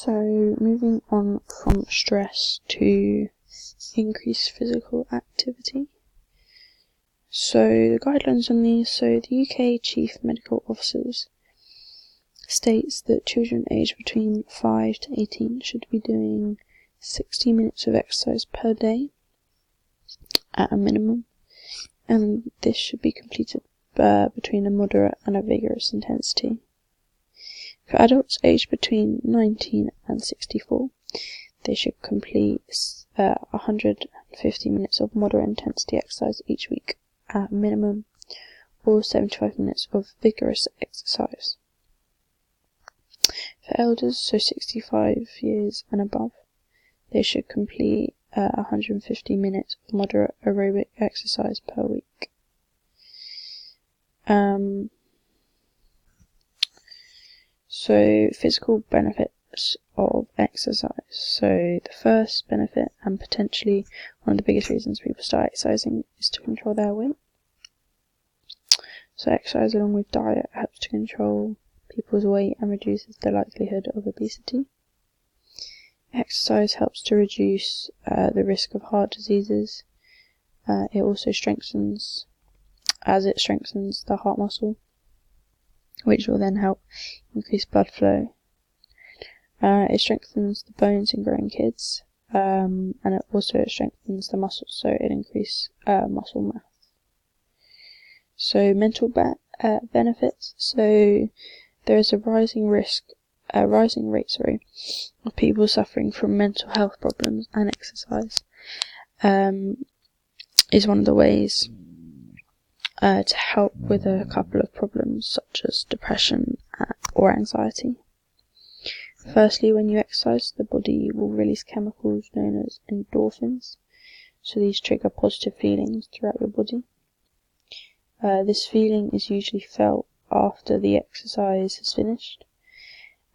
So moving on from stress to increased physical activity. So the guidelines on these, so the UK Chief Medical Officers states that children aged between 5 to 18 should be doing 60 minutes of exercise per day at a minimum, and this should be completed between a moderate and a vigorous intensity. For adults aged between 19 and 64, they should complete 150 minutes of moderate intensity exercise each week at a minimum, or 75 minutes of vigorous exercise. For elders, so 65 years and above, they should complete 150 minutes of moderate aerobic exercise per week. So physical benefits of exercise. So the first benefit, and potentially one of the biggest reasons people start exercising, is to control their weight. So exercise along with diet helps to control people's weight and reduces the likelihood of obesity. Exercise helps to reduce the risk of heart diseases. It also strengthens the heart muscle, which will then help increase blood flow. It strengthens the bones in growing kids, and it also strengthens the muscles, so it increases muscle mass. So mental benefits. So there is a rising rate, of people suffering from mental health problems, and exercise is one of the ways to help with a couple of problems such as depression or anxiety. Firstly, when you exercise, the body will release chemicals known as endorphins, so these trigger positive feelings throughout your body. This feeling is usually felt after the exercise has finished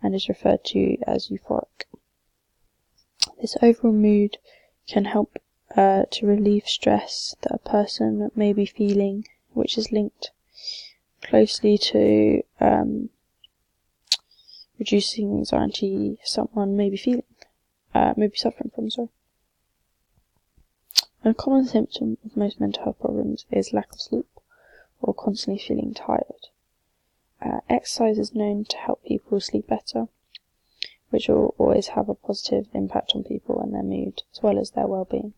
and is referred to as euphoric. This overall mood can help to relieve stress that a person may be feeling, which is linked closely to reducing anxiety someone may be suffering from. A common symptom of most mental health problems is lack of sleep or constantly feeling tired. Exercise is known to help people sleep better, which will always have a positive impact on people and their mood, as well as their well-being.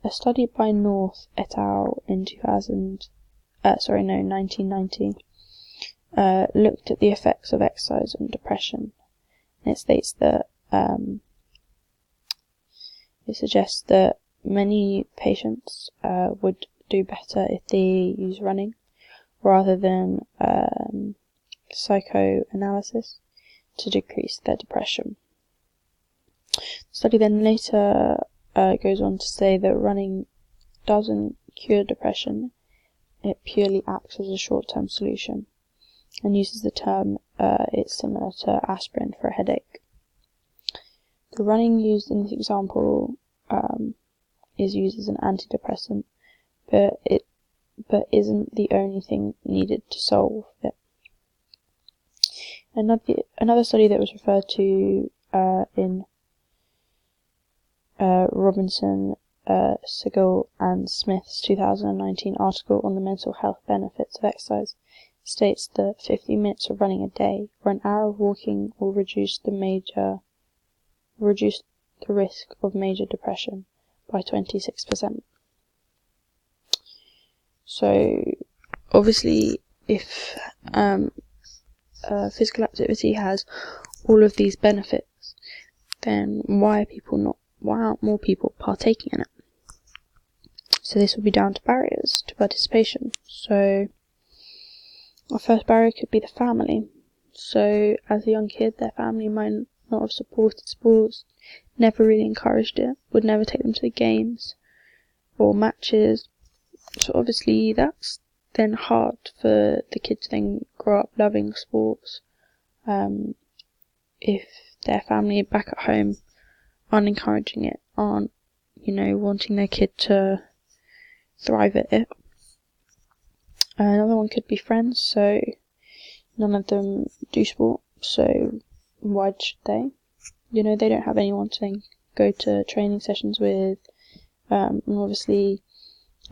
A study by North et al. In 1990 looked at the effects of exercise on depression, and it states that it suggests that many patients would do better if they use running rather than psychoanalysis to decrease their depression. The study then later goes on to say that running doesn't cure depression, it purely acts as a short-term solution, and uses the term it's similar to aspirin for a headache. The running used in this example is used as an antidepressant, but isn't the only thing needed to solve it. Another study that was referred to in Robinson, Segal and Smith's 2019 article on the mental health benefits of exercise states that 50 minutes of running a day or an hour of walking will reduce the risk of major depression by 26%. So obviously if physical activity has all of these benefits, then why aren't more people partaking in it? So this will be down to barriers to participation. So our first barrier could be the family. So as a young kid, their family might not have supported sports, never really encouraged it, would never take them to the games or matches. So obviously that's then hard for the kid to then grow up loving sports if their family back at home aren't encouraging it, aren't wanting their kid to thrive at it. Another one could be friends, so none of them do sport, So why should they? They don't have anyone to then go to training sessions with. And obviously,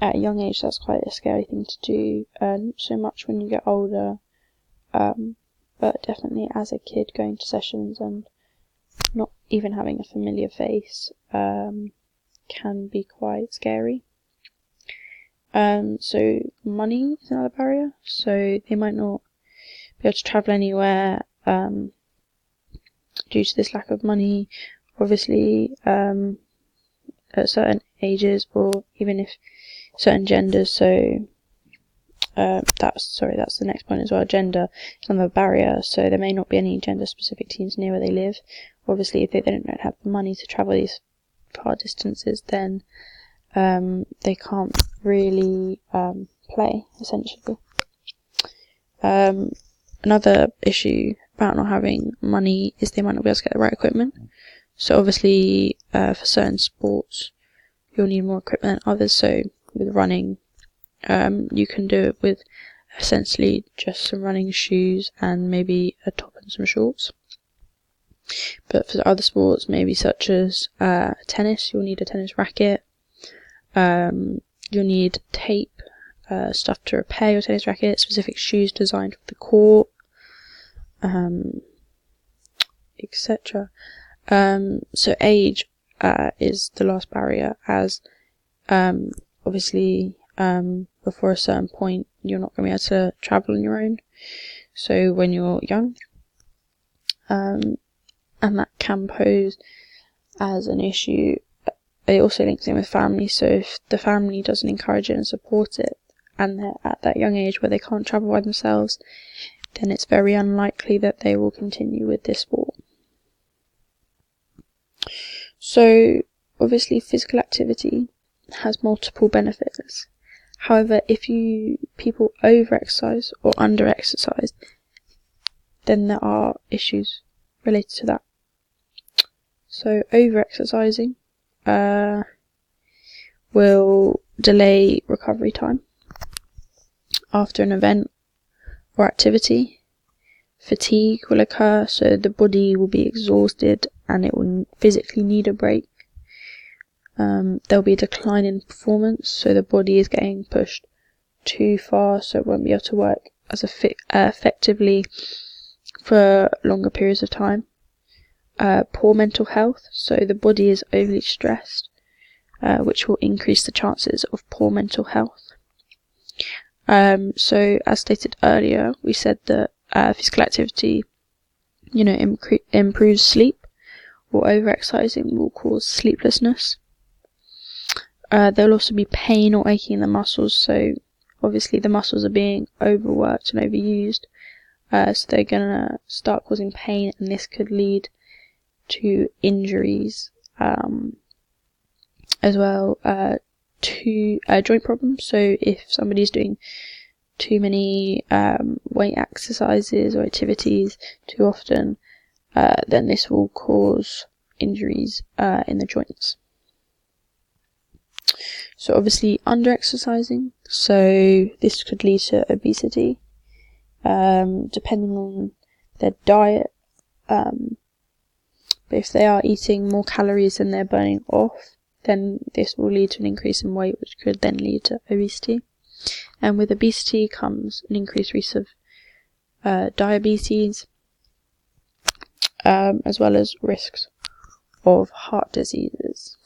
at a young age, that's quite a scary thing to do. Not so much when you get older, but definitely as a kid, going to sessions and not even having a familiar face can be quite scary. So money is another barrier. So they might not be able to travel anywhere due to this lack of money. Obviously, at certain ages, or even if certain genders. So that's the next point as well. Gender is another barrier. So there may not be any gender-specific teams near where they live. Obviously, if they don't have the money to travel these far distances, then they can't really play, essentially. Another issue about not having money is they might not be able to get the right equipment. So obviously, for certain sports, you'll need more equipment than others. So with running, you can do it with essentially just some running shoes and maybe a top and some shorts. But for other sports, maybe such as tennis, you'll need a tennis racket. You'll need tape, stuff to repair your tennis racket, specific shoes designed for the court, etc. So age is the last barrier, as obviously before a certain point you're not going to be able to travel on your own. So when you're young, and that can pose as an issue. It also links in with family, so if the family doesn't encourage it and support it, and they're at that young age where they can't travel by themselves, then it's very unlikely that they will continue with this sport. So obviously physical activity has multiple benefits. However, if people over-exercise or under-exercise, then there are issues related to that. So over-exercising will delay recovery time after an event or activity. Fatigue will occur, so the body will be exhausted and it will physically need a break. There'll be a decline in performance, so the body is getting pushed too far, so it won't be able to work as effectively for longer periods of time. Poor mental health, so the body is overly stressed, which will increase the chances of poor mental health. So as stated earlier, we said that physical activity, improves sleep, or overexercising will cause sleeplessness. There will also be pain or aching in the muscles, so obviously the muscles are being overworked and overused, so they're going to start causing pain, and this could lead to injuries, as well, to joint problems. So if somebody's doing too many weight exercises or activities too often, then this will cause injuries in the joints. So obviously under-exercising, so this could lead to obesity, depending on their diet. But if they are eating more calories than they're burning off, then this will lead to an increase in weight, which could then lead to obesity. And with obesity comes an increased risk of diabetes, as well as risks of heart diseases.